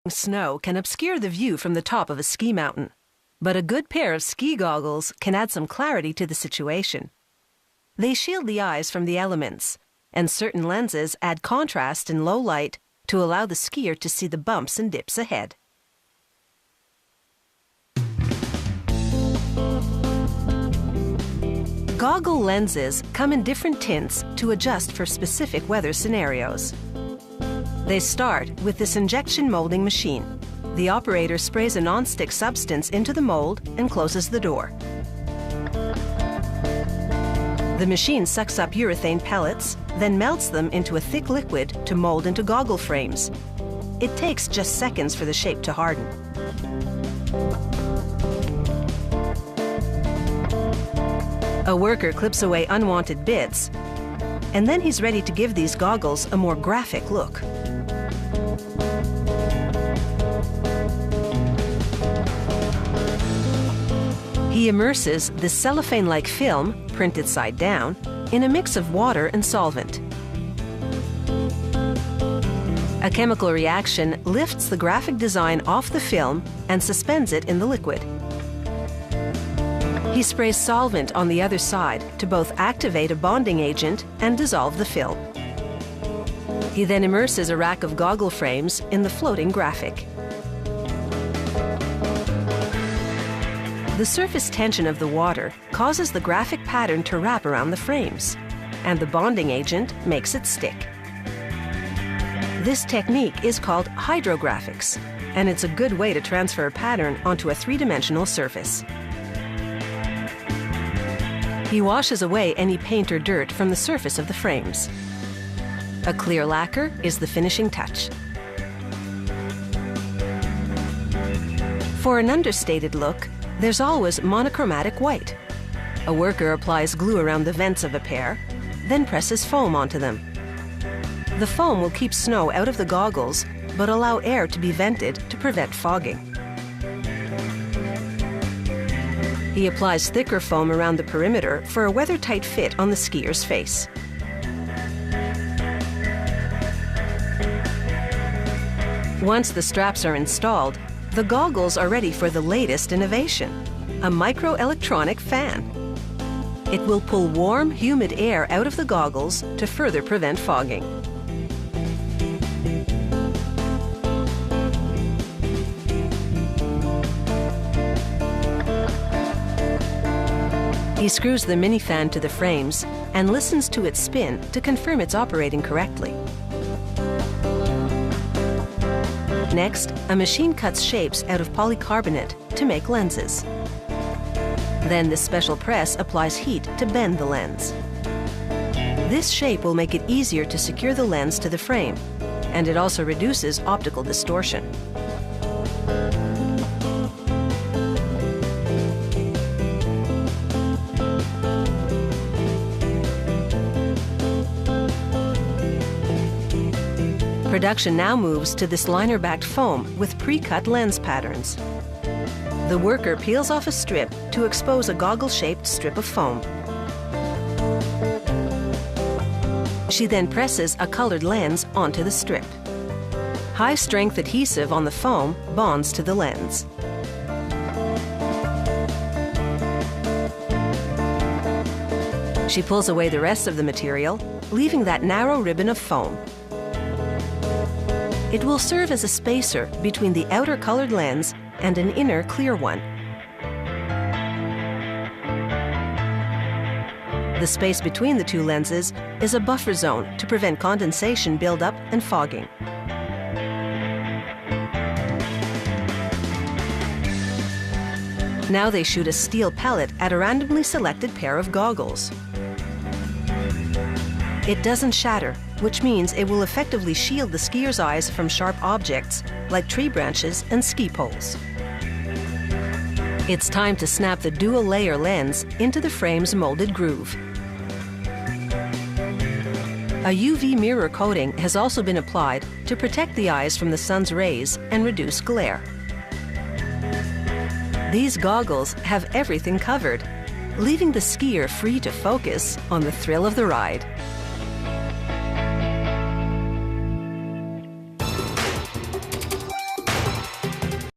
Snow can obscure the view from the top of a ski mountain, but a good pair of ski goggles can add some clarity to the situation. They shield the eyes from the elements, and certain lenses add contrast in low light to allow the skier to see the bumps and dips ahead. Goggle lenses come in different tints to adjust for specific weather scenarios. They start with this injection molding machine. The operator sprays a non-stick substance into the mold and closes the door. The machine sucks up urethane pellets, then melts them into a thick liquid to mold into goggle frames. It takes just seconds for the shape to harden. A worker clips away unwanted bits, and then he's ready to give these goggles a more graphic look. He immerses the cellophane-like film, printed side down, in a mix of water and solvent. A chemical reaction lifts the graphic design off the film and suspends it in the liquid. He sprays solvent on the other side to both activate a bonding agent and dissolve the film. He then immerses a rack of goggle frames in the floating graphic. The surface tension of the water causes the graphic pattern to wrap around the frames, and the bonding agent makes it stick. This technique is called hydrographics, and it's a good way to transfer a pattern onto a three-dimensional surface. He washes away any paint or dirt from the surface of the frames. A clear lacquer is the finishing touch. For an understated look, there's always monochromatic white. A worker applies glue around the vents of a pair, then presses foam onto them. The foam will keep snow out of the goggles, but allow air to be vented to prevent fogging. He applies thicker foam around the perimeter for a weather-tight fit on the skier's face. Once the straps are installed, the goggles are ready for the latest innovation, a microelectronic fan. It will pull warm, humid air out of the goggles to further prevent fogging. He screws the mini fan to the frames and listens to its spin to confirm it's operating correctly. Next, a machine cuts shapes out of polycarbonate to make lenses. Then the special press applies heat to bend the lens. This shape will make it easier to secure the lens to the frame, and it also reduces optical distortion. Production now moves to this liner-backed foam with pre-cut lens patterns. The worker peels off a strip to expose a goggle-shaped strip of foam. She then presses a colored lens onto the strip. High-strength adhesive on the foam bonds to the lens. She pulls away the rest of the material, leaving that narrow ribbon of foam. It will serve as a spacer between the outer colored lens and an inner clear one. The space between the two lenses is a buffer zone to prevent condensation buildup and fogging. Now they shoot a steel pellet at a randomly selected pair of goggles. It doesn't shatter, which means it will effectively shield the skier's eyes from sharp objects like tree branches and ski poles. It's time to snap the dual-layer lens into the frame's molded groove. A UV mirror coating has also been applied to protect the eyes from the sun's rays and reduce glare. These goggles have everything covered, leaving the skier free to focus on the thrill of the ride.